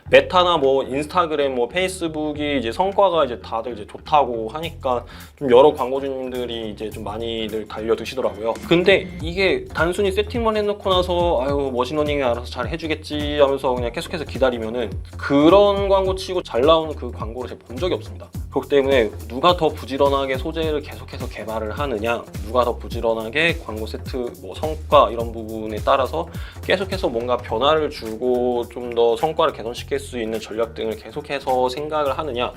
메타나 뭐 인스타그램, 뭐 페이스북이 이제 성과가 이제 다들 이제 좋다고 하니까 좀 여러 광고주님들이 이제 좀 많이들 달려드시더라고요. 근데 이게 단순히 세팅만 해놓고 나서 아유 머신러닝이 알아서 잘 해주겠지 하면서 그냥 계속해서 기다리면은 그런 광고 치고 잘 나오는 그 광고를 제가 본 적이 없습니다. 그렇기 때문에 누가 더 부지런하게 소재를 계속해서 개발을 하느냐, 누가 더 부지런하게 광고 세트, 뭐 성과 이런 부분에 따라서 계속해서 뭔가 변화를 주고 좀 더 성과를 개선시킬 수 있는 전략 등을 계속해서 생각을 하느냐.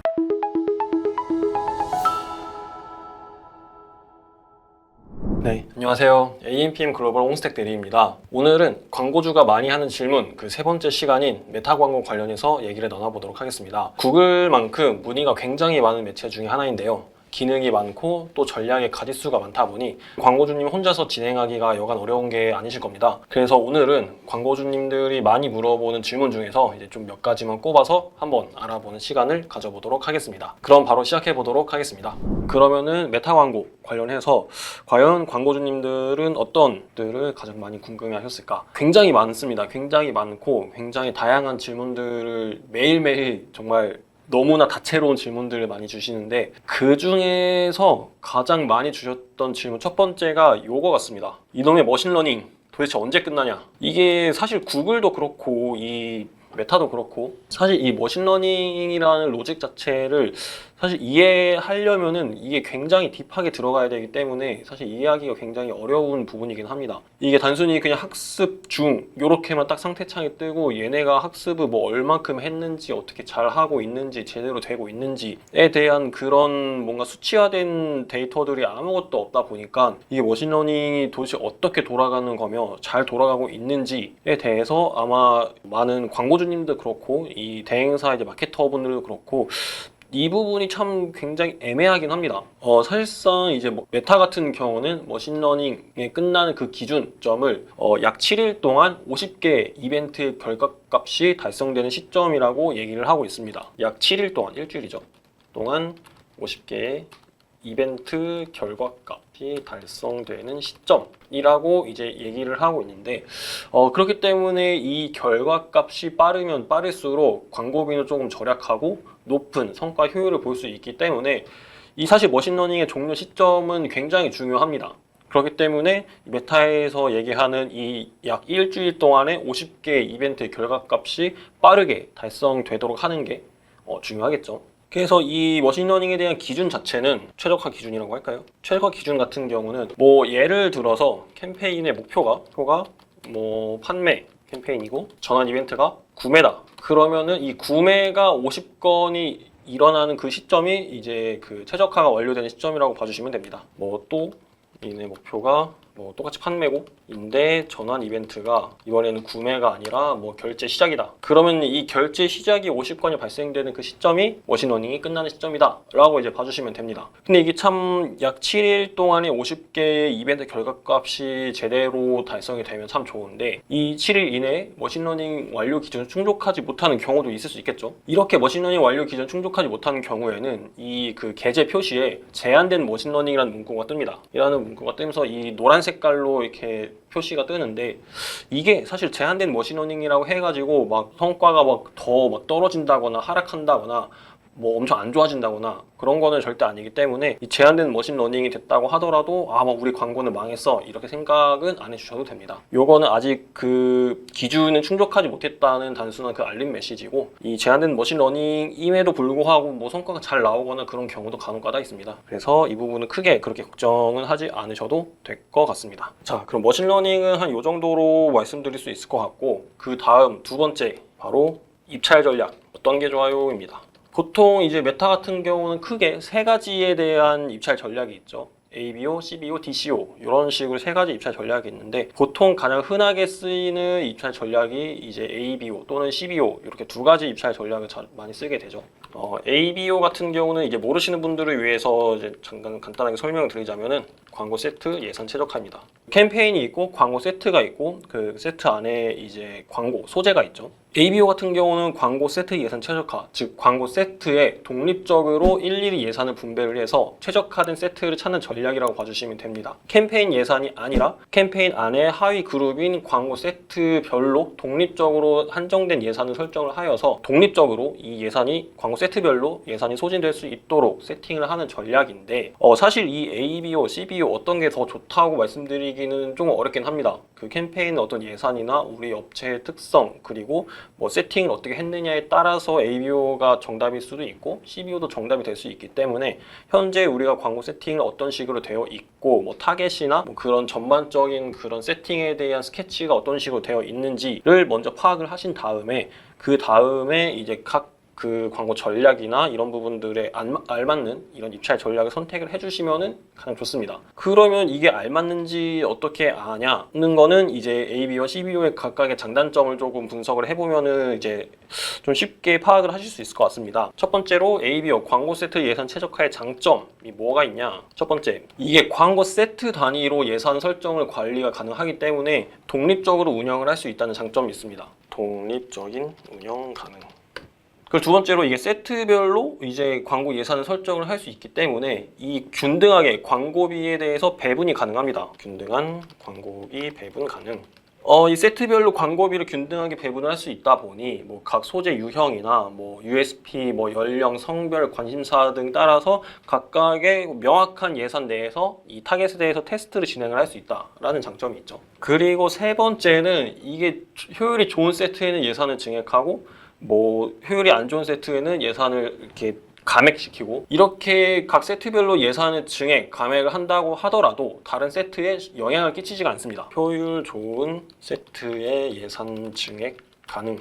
네, 안녕하세요. AMPM 글로벌 홈스택 대리입니다. 오늘은 광고주가 많이 하는 질문 그 세 번째 시간인 메타 광고 관련해서 얘기를 나눠보도록 하겠습니다. 구글만큼 문의가 굉장히 많은 매체 중에 하나인데요. 기능이 많고 또 전략의 가짓수가 많다 보니 광고주님 혼자서 진행하기가 여간 어려운 게 아니실 겁니다. 그래서 오늘은 광고주님들이 많이 물어보는 질문 중에서 이제 좀 몇 가지만 꼽아서 한번 알아보는 시간을 가져보도록 하겠습니다. 그럼 바로 시작해 보도록 하겠습니다. 그러면은 메타 광고 관련해서 과연 광고주님들은 어떤 것들을 가장 많이 궁금해 하셨을까? 굉장히 많습니다. 굉장히 많고 굉장히 다양한 질문들을 매일매일 정말 너무나 다채로운 질문들을 많이 주시는데 그 중에서 가장 많이 주셨던 질문 첫 번째가 요거 같습니다. 이놈의 머신러닝 도대체 언제 끝나냐? 이게 사실 구글도 그렇고 이 메타도 그렇고 사실 이 머신러닝이라는 로직 자체를 사실 이해하려면은 이게 굉장히 딥하게 들어가야 되기 때문에 사실 이해하기가 굉장히 어려운 부분이긴 합니다. 이게 단순히 그냥 학습 중 요렇게만 딱 상태창이 뜨고 얘네가 학습을 뭐 얼만큼 했는지 어떻게 잘 하고 있는지 제대로 되고 있는지에 대한 그런 뭔가 수치화된 데이터들이 아무것도 없다 보니까 이게 머신러닝이 도대체 어떻게 돌아가는 거며 잘 돌아가고 있는지에 대해서 아마 많은 광고주님도 그렇고 이 대행사 이제 마케터분들도 그렇고 이 부분이 참 굉장히 애매하긴 합니다. 사실상 이제 뭐 메타 같은 경우는 머신러닝에 끝나는 그 기준점을 약 7일 동안 50개 이벤트 결과값이 달성되는 시점이라고 얘기를 하고 있습니다. 약 7일 동안, 일주일이죠. 동안 50개의 이벤트 결과값이 달성되는 시점이라고 이제 얘기를 하고 있는데 그렇기 때문에 이 결과값이 빠르면 빠를수록 광고비는 조금 절약하고 높은 성과 효율을 볼 수 있기 때문에 이 사실 머신러닝의 종료 시점은 굉장히 중요합니다. 그렇기 때문에 메타에서 얘기하는 이 약 일주일 동안의 50개 이벤트 결과값이 빠르게 달성되도록 하는 게 중요하겠죠. 그래서 이 머신러닝에 대한 기준 자체는 최적화 기준이라고 할까요? 최적화 기준 같은 경우는 뭐 예를 들어서 캠페인의 목표가 뭐 판매 캠페인이고 전환 이벤트가 구매다. 그러면은 이 구매가 50건이 일어나는 그 시점이 이제 그 최적화가 완료되는 시점이라고 봐주시면 됩니다. 뭐 또 얘네 목표가 뭐 똑같이 판매고인데 전환 이벤트가 이번에는 구매가 아니라 뭐 결제 시작이다. 그러면 이 결제 시작이 50건이 발생되는 그 시점이 머신러닝이 끝나는 시점이다 라고 이제 봐주시면 됩니다. 근데 이게 참 약 7일 동안에 50개의 이벤트 결과값이 제대로 달성이 되면 참 좋은데 이 7일 이내에 머신러닝 완료 기준을 충족하지 못하는 경우도 있을 수 있겠죠. 이렇게 머신러닝 완료 기준 충족하지 못하는 경우에는 이 그 게재 표시에 제한된 머신러닝이라는 문구가 뜹니다. 이라는 문구가 뜨면서 이 노란 색깔로 이렇게 표시가 뜨는데 이게 사실 제한된 머신러닝이라고 해가지고 막 성과가 막 더 떨어진다거나 하락한다거나 뭐 엄청 안 좋아진다거나 그런 거는 절대 아니기 때문에 이 제한된 머신러닝이 됐다고 하더라도 우리 광고는 망했어 이렇게 생각은 안 해주셔도 됩니다. 요거는 아직 그 기준은 충족하지 못했다는 단순한 그 알림 메시지고 이 제한된 머신러닝임에도 불구하고 뭐 성과가 잘 나오거나 그런 경우도 간혹가다 있습니다. 그래서 이 부분은 크게 그렇게 걱정은 하지 않으셔도 될 것 같습니다. 자, 그럼 머신러닝은 한 요 정도로 말씀드릴 수 있을 것 같고 그 다음 두 번째 바로 입찰 전략 어떤 게 좋아요입니다. 보통 이제 메타 같은 경우는 크게 세 가지에 대한 입찰 전략이 있죠. ABO, CBO, DCO 이런 식으로 세 가지 입찰 전략이 있는데 보통 가장 흔하게 쓰이는 입찰 전략이 이제 ABO 또는 CBO 이렇게 두 가지 입찰 전략을 많이 쓰게 되죠. ABO 같은 경우는 이제 모르시는 분들을 위해서 이제 잠깐 간단하게 설명을 드리자면은 광고 세트 예산 최적화입니다. 캠페인이 있고 광고 세트가 있고 그 세트 안에 이제 광고 소재가 있죠. ABO 같은 경우는 광고 세트 예산 최적화, 즉 광고 세트에 독립적으로 일일이 예산을 분배를 해서 최적화된 세트를 찾는 전략이라고 봐주시면 됩니다. 캠페인 예산이 아니라 캠페인 안에 하위 그룹인 광고 세트별로 독립적으로 한정된 예산을 설정을 하여서 독립적으로 이 예산이 광고 세트별로 예산이 소진될 수 있도록 세팅을 하는 전략인데 사실 이 ABO, CBO 어떤 게 더 좋다고 말씀드리기는 좀 어렵긴 합니다. 그 캠페인 어떤 예산이나 우리 업체의 특성 그리고 뭐 세팅을 어떻게 했느냐에 따라서 ABO가 정답일 수도 있고 CBO도 정답이 될 수 있기 때문에 현재 우리가 광고 세팅을 어떤 식으로 되어 있고 뭐 타겟이나 뭐 그런 전반적인 그런 세팅에 대한 스케치가 어떤 식으로 되어 있는지를 먼저 파악을 하신 다음에 그 다음에 이제 각 그 광고 전략이나 이런 부분들에 알맞는 이런 입찰 전략을 선택을 해주시면은 가장 좋습니다. 그러면 이게 알맞는지 어떻게 아냐는 거는 이제 AB와 CBO의 각각의 장단점을 조금 분석을 해보면은 이제 좀 쉽게 파악을 하실 수 있을 것 같습니다. 첫 번째로 ABO 광고 세트 예산 최적화의 장점이 뭐가 있냐? 첫 번째, 이게 광고 세트 단위로 예산 설정을 관리가 가능하기 때문에 독립적으로 운영을 할 수 있다는 장점이 있습니다. 독립적인 운영 가능. 그리고 두 번째로 이게 세트별로 이제 광고 예산을 설정을 할 수 있기 때문에 이 균등하게 광고비에 대해서 배분이 가능합니다. 균등한 광고비 배분 가능. 이 세트별로 광고비를 균등하게 배분을 할 수 있다 보니 뭐 각 소재 유형이나 뭐 USP, 뭐 연령, 성별, 관심사 등 따라서 각각의 명확한 예산 내에서 이 타겟에 대해서 테스트를 진행을 할 수 있다라는 장점이 있죠. 그리고 세 번째는 이게 효율이 좋은 세트에는 예산을 증액하고 뭐 효율이 안 좋은 세트에는 예산을 이렇게 감액시키고 이렇게 각 세트별로 예산을 증액, 감액을 한다고 하더라도 다른 세트에 영향을 끼치지가 않습니다. 효율 좋은 세트의 예산 증액 가능.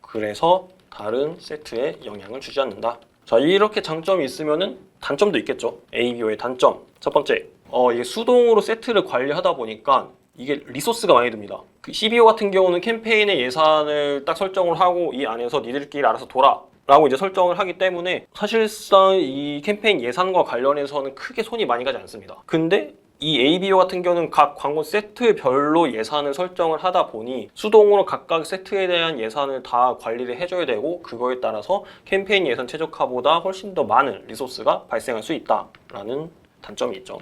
그래서 다른 세트에 영향을 주지 않는다. 자, 이렇게 장점이 있으면은 단점도 있겠죠. ABO의 단점. 첫 번째, 이게 수동으로 세트를 관리하다 보니까 이게 리소스가 많이 듭니다. 그 CBO 같은 경우는 캠페인의 예산을 딱 설정을 하고 이 안에서 니들끼리 알아서 돌아 라고 이제 설정을 하기 때문에 사실상 이 캠페인 예산과 관련해서는 크게 손이 많이 가지 않습니다. 근데 이 ABO 같은 경우는 각 광고 세트별로 예산을 설정을 하다 보니 수동으로 각각 세트에 대한 예산을 다 관리를 해줘야 되고 그거에 따라서 캠페인 예산 최적화보다 훨씬 더 많은 리소스가 발생할 수 있다라는 단점이 있죠.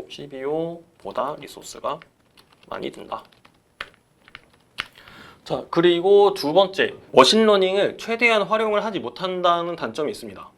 CBO보다 리소스가 많이 든다. 자, 그리고 두 번째, 머신러닝을 최대한 활용을 하지 못한다는 단점이 있습니다.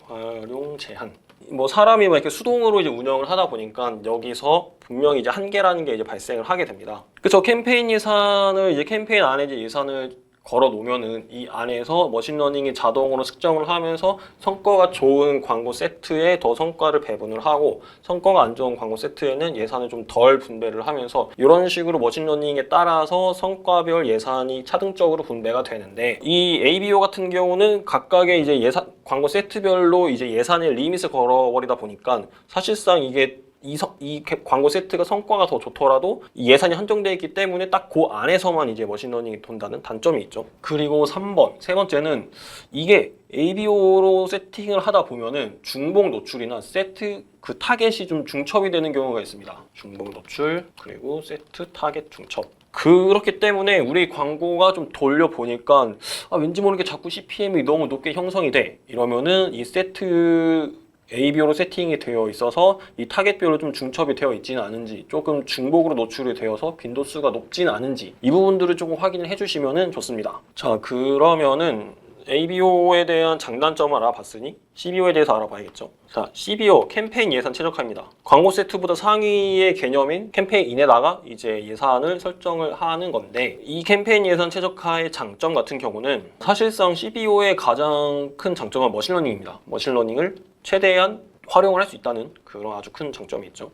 활용 제한. 뭐 사람이 막 이렇게 수동으로 이제 운영을 하다 보니까 여기서 분명히 이제 한계라는 게 이제 발생을 하게 됩니다. 그쵸, 캠페인 예산을 이제 캠페인 안에 이제 예산을 걸어 놓으면은 이 안에서 머신러닝이 자동으로 측정을 하면서 성과가 좋은 광고 세트에 더 성과를 배분을 하고 성과가 안 좋은 광고 세트에는 예산을 좀 덜 분배를 하면서 이런 식으로 머신러닝에 따라서 성과별 예산이 차등적으로 분배가 되는데 이 ABO 같은 경우는 각각의 이제 예산 광고 세트별로 이제 예산의 리밋을 걸어버리다 보니까 사실상 이게 이 광고 세트가 성과가 더 좋더라도 이 예산이 한정되어 있기 때문에 딱 그 안에서만 이제 머신러닝이 돈다는 단점이 있죠. 그리고 3번, 세 번째는 이게 ABO로 세팅을 하다 보면은 중복 노출이나 세트 그 타겟이 좀 중첩이 되는 경우가 있습니다. 중복 노출 그리고 세트 타겟 중첩. 그렇기 때문에 우리 광고가 좀 돌려보니까 왠지 모르게 자꾸 CPM이 너무 높게 형성이 돼. 이러면은 이 세트 ABO로 세팅이 되어 있어서 이 타겟별로 좀 중첩이 되어 있지는 않은지 조금 중복으로 노출이 되어서 빈도수가 높지는 않은지 이 부분들을 조금 확인을 해주시면 좋습니다. 자, 그러면은 ABO에 대한 장단점을 알아봤으니 CBO에 대해서 알아봐야겠죠. 자, CBO 캠페인 예산 최적화입니다. 광고 세트보다 상위의 개념인 캠페인 인에다가 이제 예산을 설정을 하는 건데 이 캠페인 예산 최적화의 장점 같은 경우는 사실상 CBO의 가장 큰 장점은 머신러닝입니다. 머신러닝을 최대한 활용을 할 수 있다는 그런 아주 큰 장점이 있죠.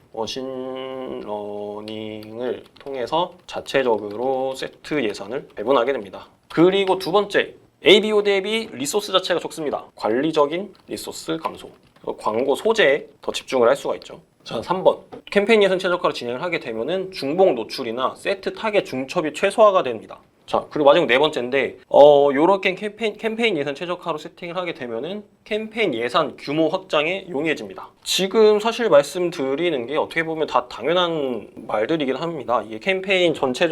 머신러닝을 통해서 자체적으로 세트 예산을 배분하게 됩니다. 그리고 두 번째, ABO 대비 리소스 자체가 적습니다. 관리적인 리소스 감소. 광고 소재에 더 집중을 할 수가 있죠. 자, 3번. 캠페인 예산 최적화로 진행을 하게 되면은 중복 노출이나 세트 타겟 중첩이 최소화가 됩니다. 자, 그리고 마지막 네 번째인데, 요렇게 캠페인 예산 최적화로 세팅을 하게 되면은 캠페인 예산 규모 확장에 용이해집니다. 지금 사실 말씀드리는 게 어떻게 보면 다 당연한 말들이긴 합니다. 이게 캠페인 전체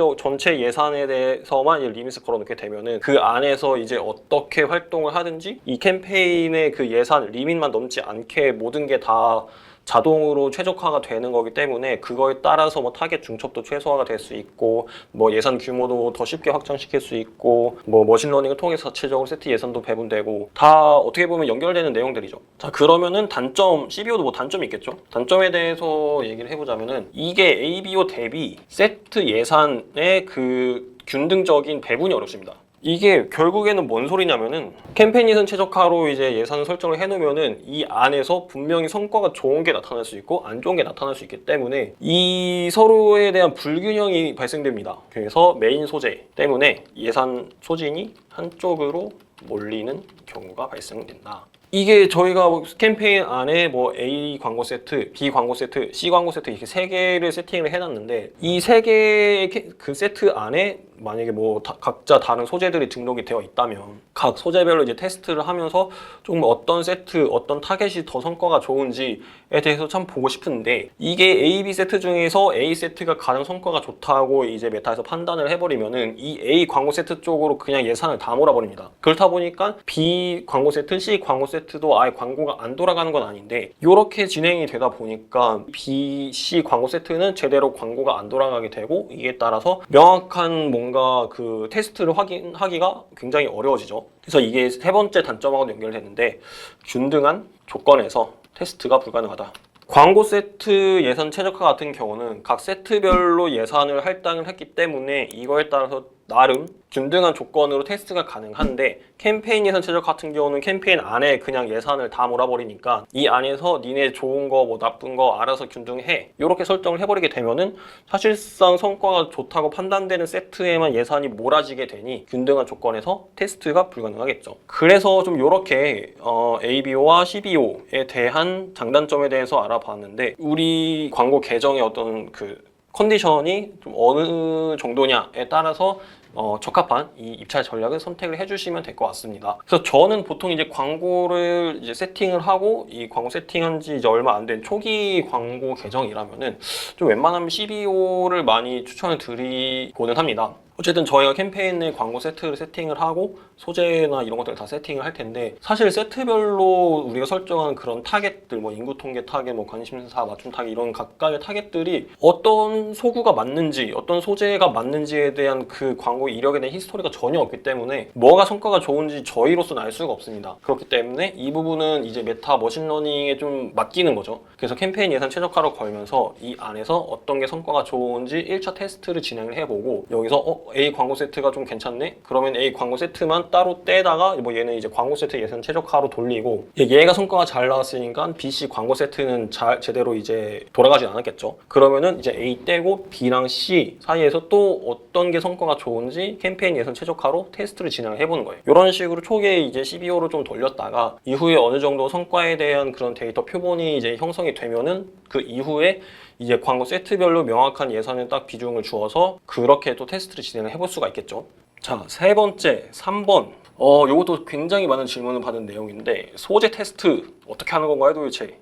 예산에 대해서만 리밋을 걸어놓게 되면은 그 안에서 이제 어떻게 활동을 하든지 이 캠페인의 그 예산 리밋만 넘지 않게 모든 게 다 자동으로 최적화가 되는 거기 때문에 그거에 따라서 뭐 타겟 중첩도 최소화가 될 수 있고 뭐 예산 규모도 더 쉽게 확장시킬 수 있고 뭐 머신러닝을 통해서 자체적으로 세트 예산도 배분되고 다 어떻게 보면 연결되는 내용들이죠. 자, 그러면은 단점, CBO도 뭐 단점이 있겠죠. 단점에 대해서 얘기를 해보자면은 이게 ABO 대비 세트 예산의 그 균등적인 배분이 어렵습니다. 이게 결국에는 뭔 소리냐면은 캠페인 예산 최적화로 이제 예산 설정을 해놓으면은 이 안에서 분명히 성과가 좋은 게 나타날 수 있고 안 좋은 게 나타날 수 있기 때문에 이 서로에 대한 불균형이 발생됩니다. 그래서 메인 소재 때문에 예산 소진이 한쪽으로 몰리는 경우가 발생된다. 이게 저희가 캠페인 안에 뭐 A 광고 세트, B 광고 세트, C 광고 세트 이렇게 세 개를 세팅을 해놨는데 이 세 개의 그 세트 안에 만약에 뭐 각자 다른 소재들이 등록이 되어 있다면 각 소재별로 이제 테스트를 하면서 좀 어떤 세트, 어떤 타겟이 더 성과가 좋은지에 대해서 참 보고 싶은데 이게 A, B 세트 중에서 A 세트가 가장 성과가 좋다고 이제 메타에서 판단을 해버리면은 이 A 광고 세트 쪽으로 그냥 예산을 다 몰아버립니다. 그렇다 보니까 B 광고 세트, C 광고 세트도 아예 광고가 안 돌아가는 건 아닌데 이렇게 진행이 되다 보니까 B, C 광고 세트는 제대로 광고가 안 돌아가게 되고 이에 따라서 명확한 뭔가 그 테스트를 확인하기가 굉장히 어려워지죠. 그래서 이게 세 번째 단점하고도 연결되는데 균등한 조건에서 테스트가 불가능하다. 광고 세트 예산 최적화 같은 경우는 각 세트별로 예산을 할당을 했기 때문에 이거에 따라서 나름 균등한 조건으로 테스트가 가능한데 캠페인 예산 최적화 같은 경우는 캠페인 안에 그냥 예산을 다 몰아버리니까 이 안에서 니네 좋은 거 뭐 나쁜 거 알아서 균등해 이렇게 설정을 해버리게 되면은 사실상 성과가 좋다고 판단되는 세트에만 예산이 몰아지게 되니 균등한 조건에서 테스트가 불가능하겠죠. 그래서 좀 이렇게 ABO와 CBO에 대한 장단점에 대해서 알아봤는데 우리 광고 계정의 어떤 그 컨디션이 좀 어느 정도냐에 따라서 적합한 이 입찰 전략을 선택을 해주시면 될 것 같습니다. 그래서 저는 보통 이제 광고를 이제 세팅을 하고 이 광고 세팅한 지 이제 얼마 안 된 초기 광고 계정이라면은 좀 웬만하면 CBO를 많이 추천을 드리고는 합니다. 어쨌든 저희가 캠페인의 광고 세트를 세팅을 하고 소재나 이런 것들을 다 세팅을 할 텐데 사실 세트별로 우리가 설정한 그런 타겟들 뭐 인구 통계 타겟, 뭐 관심사 맞춤 타겟 이런 각각의 타겟들이 어떤 소구가 맞는지 어떤 소재가 맞는지에 대한 그 광고 이력에 대한 히스토리가 전혀 없기 때문에 뭐가 성과가 좋은지 저희로서는 알 수가 없습니다. 그렇기 때문에 이 부분은 이제 메타 머신러닝에 좀 맡기는 거죠. 그래서 캠페인 예산 최적화로 걸면서 이 안에서 어떤 게 성과가 좋은지 1차 테스트를 진행을 해보고 여기서 A 광고 세트가 좀 괜찮네? 그러면 A 광고 세트만 따로 떼다가 뭐 얘는 이제 광고 세트 예산 최적화로 돌리고 얘가 성과가 잘 나왔으니까 B, C 광고 세트는 제대로 이제 돌아가진 않았겠죠. 그러면은 이제 A 떼고 B랑 C 사이에서 또 어떤 게 성과가 좋은지 캠페인 예산 최적화로 테스트를 진행을 해보는 거예요. 이런 식으로 초기에 이제 CBO를 좀 돌렸다가 이후에 어느 정도 성과에 대한 그런 데이터 표본이 이제 형성이 되면은 그 이후에 이제 광고 세트별로 명확한 예산에 딱 비중을 주어서 그렇게 또 테스트를 진행을 해볼 수가 있겠죠. 자, 세 번째, 3번. 요것도 굉장히 많은 질문을 받은 내용인데 소재 테스트 어떻게 하는 건가요, 도대체?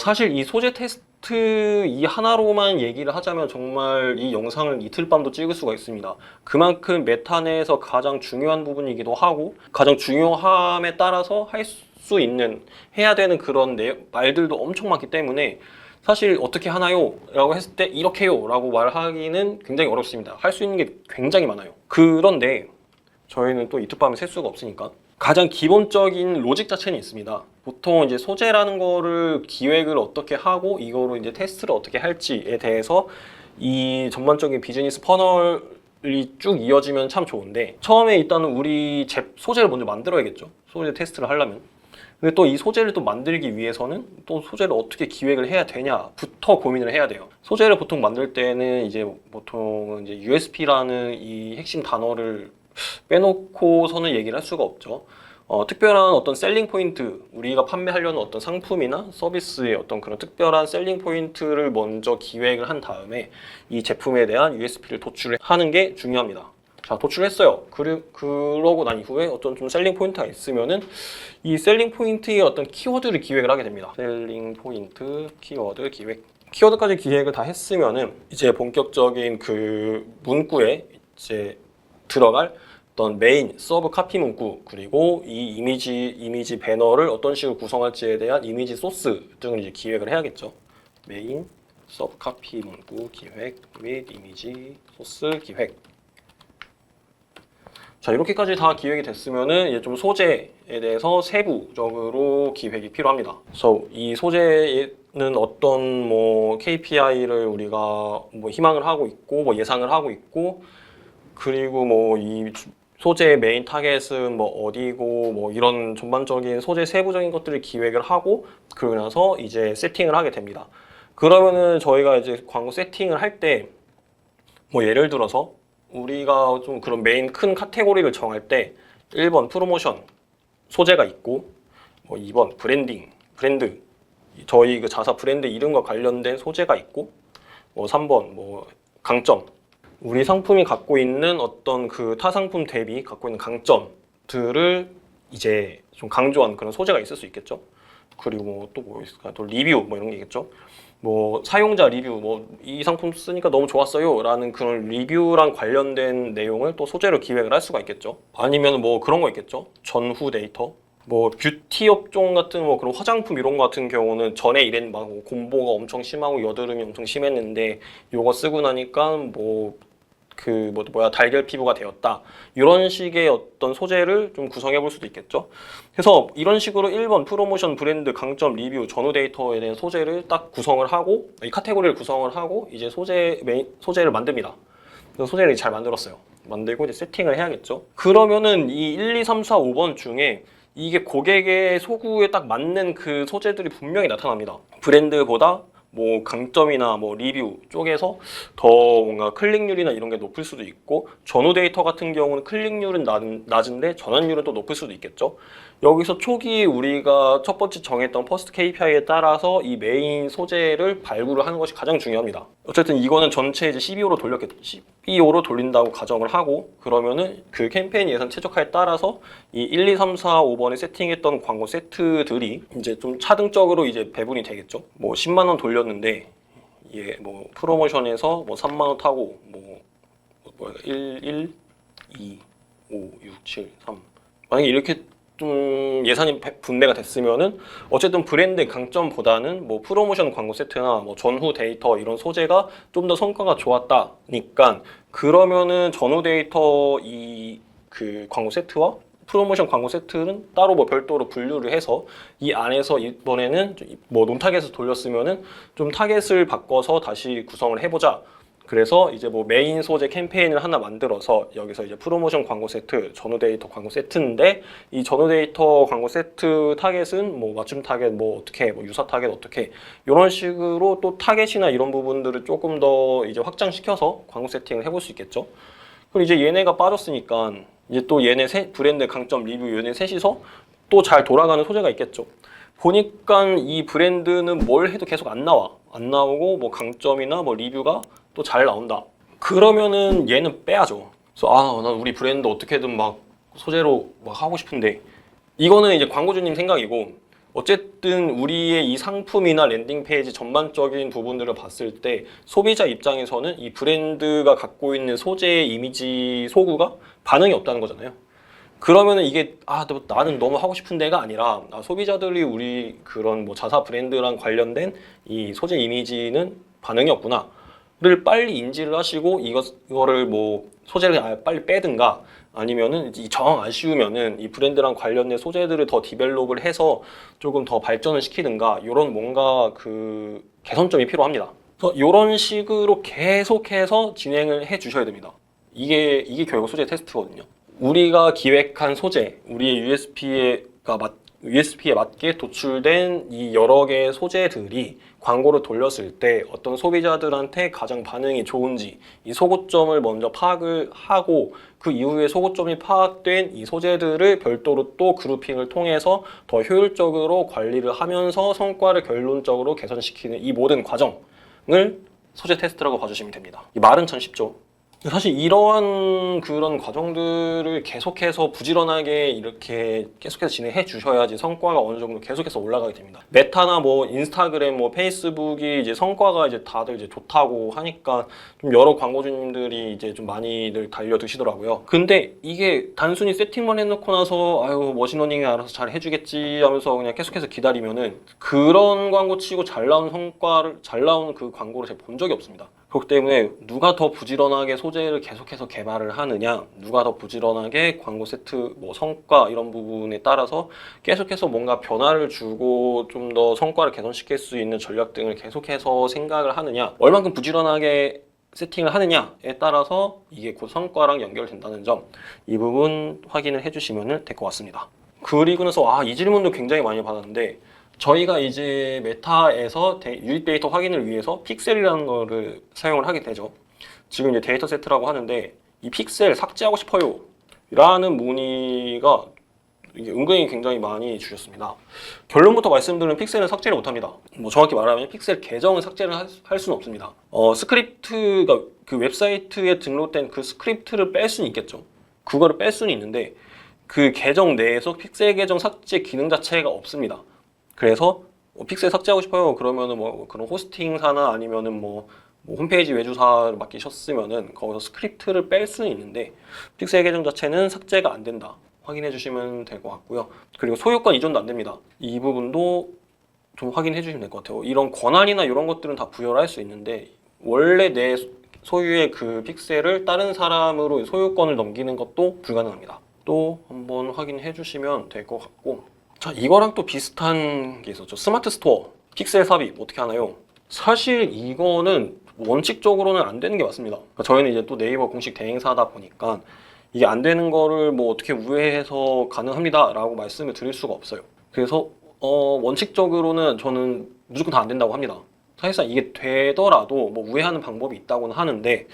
사실 이 소재 테스트 이 하나로만 얘기를 하자면 정말 이 영상을 이틀 밤도 찍을 수가 있습니다. 그만큼 메타 내에서 가장 중요한 부분이기도 하고 가장 중요함에 따라서 할 수 있는 해야 되는 그런 말들도 엄청 많기 때문에 사실 어떻게 하나요? 라고 했을 때 이렇게 해요 라고 말하기는 굉장히 어렵습니다. 할 수 있는 게 굉장히 많아요. 그런데 저희는 또 이틀 밤에 셀 수가 없으니까 가장 기본적인 로직 자체는 있습니다. 보통 이제 소재라는 거를 기획을 어떻게 하고 이거로 이제 테스트를 어떻게 할지에 대해서 이 전반적인 비즈니스 퍼널이 쭉 이어지면 참 좋은데 처음에 일단은 우리 소재를 먼저 만들어야겠죠. 소재 테스트를 하려면. 근데 또 이 소재를 또 만들기 위해서는 또 소재를 어떻게 기획을 해야 되냐부터 고민을 해야 돼요. 소재를 보통 만들 때는 이제 보통 이제 USP라는 이 핵심 단어를 빼놓고서는 얘기를 할 수가 없죠. 특별한 어떤 셀링 포인트, 우리가 판매하려는 어떤 상품이나 서비스의 어떤 그런 특별한 셀링 포인트를 먼저 기획을 한 다음에 이 제품에 대한 USP를 도출하는 게 중요합니다. 자, 도출했어요. 그러고 난 이후에 어떤 좀 셀링 포인트가 있으면은 이 셀링 포인트의 어떤 키워드를 기획을 하게 됩니다. 셀링 포인트, 키워드 기획. 키워드까지 기획을 다 했으면은 이제 본격적인 그 문구에 이제 들어갈 어떤 메인 서브 카피 문구, 그리고 이 이미지 배너를 어떤 식으로 구성할지에 대한 이미지 소스 등을 이제 기획을 해야겠죠. 메인 서브 카피 문구 기획 및 이미지 소스 기획. 자, 이렇게까지 다 기획이 됐으면은 이제 좀 소재에 대해서 세부적으로 기획이 필요합니다. 그래서 이 소재는 어떤 뭐 KPI를 우리가 뭐 희망을 하고 있고, 뭐 예상을 하고 있고, 그리고 뭐 이 소재의 메인 타겟은 뭐 어디고, 뭐 이런 전반적인 소재 세부적인 것들을 기획을 하고, 그러고 나서 이제 세팅을 하게 됩니다. 그러면은 저희가 이제 광고 세팅을 할 때 뭐 예를 들어서 우리가 좀 그런 메인 큰 카테고리를 정할 때 1번 프로모션 소재가 있고, 뭐 2번 브랜드 저희 그 자사 브랜드 이름과 관련된 소재가 있고, 뭐 3번 뭐 강점 우리 상품이 갖고 있는 어떤 그 타 상품 대비 갖고 있는 강점들을 이제 좀 강조한 그런 소재가 있을 수 있겠죠. 그리고 또 뭐 있을까? 또 리뷰 뭐 이런 게 있겠죠. 뭐 사용자 리뷰, 뭐 이 상품 쓰니까 너무 좋았어요 라는 그런 리뷰랑 관련된 내용을 또 소재로 기획을 할 수가 있겠죠. 아니면 뭐 그런 거 있겠죠. 전후 데이터, 뭐 뷰티 업종 같은 뭐 그런 화장품 이런 거 같은 경우는 전에 이랬 막 곰보가 엄청 심하고 여드름이 엄청 심했는데 요거 쓰고 나니까 달걀 피부가 되었다, 이런 식의 어떤 소재를 좀 구성해 볼 수도 있겠죠. 그래서 이런 식으로 1번 프로모션, 브랜드, 강점, 리뷰, 전후 데이터에 대한 소재를 딱 구성을 하고, 이 카테고리를 구성을 하고 이제 소재를 만듭니다. 그래서 소재를 잘 만들었어요. 만들고 이제 세팅을 해야겠죠. 그러면은 이 1, 2, 3, 4, 5번 중에 이게 고객의 소구에 딱 맞는 그 소재들이 분명히 나타납니다. 브랜드보다 뭐 강점이나 뭐 리뷰 쪽에서 더 뭔가 클릭률이나 이런 게 높을 수도 있고, 전후 데이터 같은 경우는 클릭률은 낮은데 전환율은 또 높을 수도 있겠죠. 여기서 초기 우리가 첫 번째 정했던 퍼스트 KPI에 따라서 이 메인 소재를 발굴을 하는 것이 가장 중요합니다. 어쨌든 이거는 전체 이제 CBO로 돌린다고 가정을 하고, 그러면은 그 캠페인 예산 최적화에 따라서 이 1, 2, 3, 4, 5번에 세팅했던 광고 세트들이 이제 좀 차등적으로 이제 배분이 되겠죠. 뭐 10만 원 돌렸는데 뭐 프로모션에서 뭐 3만 원 타고 뭐 1, 2, 5, 6, 7, 3 만약에 이렇게 좀 예산이 분배가 됐으면은 어쨌든 브랜드 강점보다는 뭐 프로모션 광고 세트나 뭐 전후 데이터 이런 소재가 좀 더 성과가 좋았다니까, 그러면은 전후 데이터 이 그 광고 세트와 프로모션 광고 세트는 따로 뭐 별도로 분류를 해서 이 안에서 이번에는 뭐 논타겟에서 돌렸으면은 좀 타겟을 바꿔서 다시 구성을 해보자. 그래서 이제 뭐 메인 소재 캠페인을 하나 만들어서 여기서 이제 프로모션 광고 세트, 전후 데이터 광고 세트인데, 이 전후 데이터 광고 세트 타겟은 뭐 맞춤 타겟 뭐 어떻게, 뭐 유사 타겟 어떻게, 이런 식으로 또 타겟이나 이런 부분들을 조금 더 이제 확장시켜서 광고 세팅을 해볼 수 있겠죠. 그리고 이제 얘네가 빠졌으니까 이제 또 얘네 브랜드 강점 리뷰 얘네 셋이서 또 잘 돌아가는 소재가 있겠죠. 보니까 이 브랜드는 뭘 해도 계속 안 나오고 뭐 강점이나 뭐 리뷰가 또 잘 나온다. 그러면은 얘는 빼야죠. 그래서 난 우리 브랜드 어떻게든 막 소재로 막 하고 싶은데, 이거는 이제 광고주님 생각이고, 어쨌든 우리의 이 상품이나 랜딩 페이지 전반적인 부분들을 봤을 때 소비자 입장에서는 이 브랜드가 갖고 있는 소재의 이미지 소구가 반응이 없다는 거잖아요. 그러면은 이게 나는 너무 하고 싶은 데가 아니라 소비자들이 우리 그런 뭐 자사 브랜드랑 관련된 이 소재 이미지는 반응이 없구나를 빨리 인지를 하시고 이거를 뭐 소재를 빨리 빼든가, 아니면은 이 정 아쉬우면은 이 브랜드랑 관련된 소재들을 더 디벨롭을 해서 조금 더 발전을 시키든가, 이런 뭔가 그 개선점이 필요합니다. 그래서 이런 식으로 계속해서 진행을 해 주셔야 됩니다. 이게 결국 소재 테스트거든요. 우리가 기획한 소재, 우리의 USP에 맞게 도출된 이 여러 개의 소재들이 광고를 돌렸을 때 어떤 소비자들한테 가장 반응이 좋은지, 이 소구점을 먼저 파악을 하고, 그 이후에 소구점이 파악된 이 소재들을 별도로 또 그룹핑을 통해서 더 효율적으로 관리를 하면서 성과를 결론적으로 개선시키는 이 모든 과정을 소재 테스트라고 봐주시면 됩니다. 이 말은 참 쉽죠. 사실 이러한 그런 과정들을 계속해서 부지런하게 이렇게 계속해서 진행해 주셔야지 성과가 어느 정도 계속해서 올라가게 됩니다. 메타나 뭐 인스타그램, 뭐 페이스북이 이제 성과가 이제 다들 이제 좋다고 하니까 좀 여러 광고주님들이 이제 좀 많이들 달려드시더라고요. 근데 이게 단순히 세팅만 해놓고 나서 아유 머신러닝이 알아서 잘 해주겠지 하면서 그냥 계속해서 기다리면은 그런 광고 치고 잘 나온 성과를 잘 나온 그 광고를 제가 본 적이 없습니다. 그렇기 때문에 누가 더 부지런하게 소재를 계속해서 개발을 하느냐, 누가 더 부지런하게 광고 세트, 뭐 성과 이런 부분에 따라서 계속해서 뭔가 변화를 주고 좀 더 성과를 개선시킬 수 있는 전략 등을 계속해서 생각을 하느냐, 얼만큼 부지런하게 세팅을 하느냐에 따라서 이게 곧 성과랑 연결된다는 점, 이 부분 확인을 해주시면 될 것 같습니다. 그리고 나서 이 질문도 굉장히 많이 받았는데, 저희가 이제 메타에서 유입 데이터 확인을 위해서 픽셀이라는 거를 사용을 하게 되죠. 지금 이제 데이터 세트라고 하는데 이 픽셀 삭제하고 싶어요 라는 문의가 이게 은근히 굉장히 많이 주셨습니다. 결론부터 말씀드리면 픽셀은 삭제를 못합니다. 뭐 정확히 말하면 픽셀 계정은 삭제를 할 수는 없습니다. 스크립트가 그 웹사이트에 등록된 그 스크립트를 뺄 수는 있겠죠. 그거를 뺄 수는 있는데 그 계정 내에서 픽셀 계정 삭제 기능 자체가 없습니다. 그래서 픽셀 삭제하고 싶어요. 그러면은 뭐 그런 호스팅사나 아니면은 뭐 홈페이지 외주사를 맡기셨으면은 거기서 스크립트를 뺄 수는 있는데 픽셀 계정 자체는 삭제가 안 된다. 확인해 주시면 될 것 같고요. 그리고 소유권 이전도 안 됩니다. 이 부분도 좀 확인해 주시면 될 것 같아요. 이런 권한이나 이런 것들은 다 부여를 할 수 있는데 원래 내 소유의 그 픽셀을 다른 사람으로 소유권을 넘기는 것도 불가능합니다. 또 한번 확인해 주시면 될 것 같고, 자, 이거랑 또 비슷한 게 있었죠. 스마트 스토어, 픽셀 삽입 어떻게 하나요? 사실 이거는 원칙적으로는 안 되는 게 맞습니다. 그러니까 저희는 이제 또 네이버 공식 대행사다 보니까 이게 안 되는 거를 뭐 어떻게 우회해서 가능합니다 라고 말씀을 드릴 수가 없어요. 그래서 원칙적으로는 저는 무조건 다 안 된다고 합니다. 사실상 이게 되더라도 뭐 우회하는 방법이 있다고는 하는데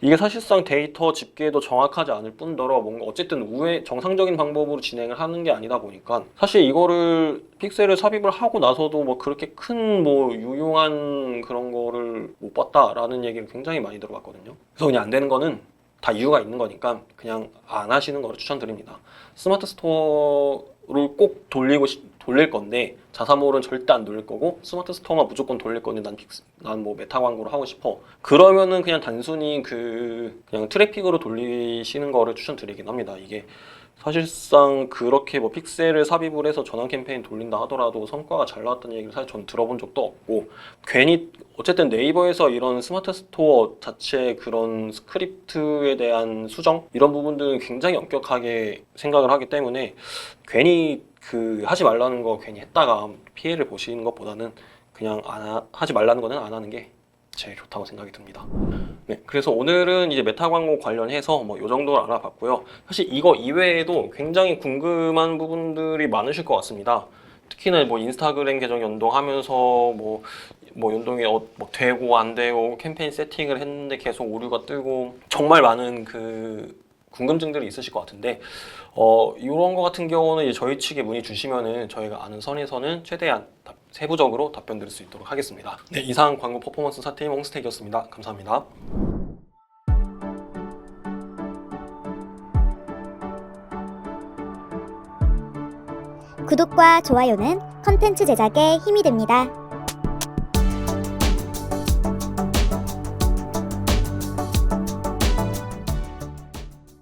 이게 사실상 데이터 집계도 정확하지 않을 뿐더러 뭔가 어쨌든 우회 정상적인 방법으로 진행을 하는 게 아니다 보니까 사실 이거를 픽셀을 삽입을 하고 나서도 뭐 그렇게 큰 뭐 유용한 그런 거를 못 봤다라는 얘기를 굉장히 많이 들어봤거든요. 그래서 그냥 안 되는 거는 다 이유가 있는 거니까 그냥 안 하시는 거를 추천드립니다. 스마트 스토어를 꼭 돌릴 건데 자사몰은 절대 안 돌릴 거고 스마트 스토어만 무조건 돌릴 건데 난 뭐 메타 광고를 하고 싶어. 그러면은 그냥 단순히 그냥 트래픽으로 돌리시는 거를 추천드리긴 합니다. 이게 사실상 그렇게 뭐 픽셀을 삽입을 해서 전환 캠페인 돌린다 하더라도 성과가 잘 나왔다는 얘기를 사실 전 들어본 적도 없고, 괜히 어쨌든 네이버에서 이런 스마트 스토어 자체 그런 스크립트에 대한 수정 이런 부분들은 굉장히 엄격하게 생각을 하기 때문에 괜히 하지 말라는 거 괜히 했다가 피해를 보시는 것보다는 그냥 하지 말라는 거는 안 하는 게 제일 좋다고 생각이 듭니다. 네, 그래서 오늘은 이제 메타 광고 관련해서 뭐 요 정도를 알아봤고요. 사실 이거 이외에도 굉장히 궁금한 부분들이 많으실 것 같습니다. 특히나 뭐 인스타그램 계정 연동하면서 뭐 연동이 뭐 되고 안 되고 캠페인 세팅을 했는데 계속 오류가 뜨고 정말 많은 궁금증들이 있으실 것 같은데 이런 거 같은 경우는 이제 저희 측에 문의 주시면은 저희가 아는 선에서는 최대한 세부적으로 답변 드릴 수 있도록 하겠습니다. 네, 이상 광고 퍼포먼스 사팀 홍스택이었습니다. 감사합니다. 구독과 좋아요는 컨텐츠 제작에 힘이 됩니다.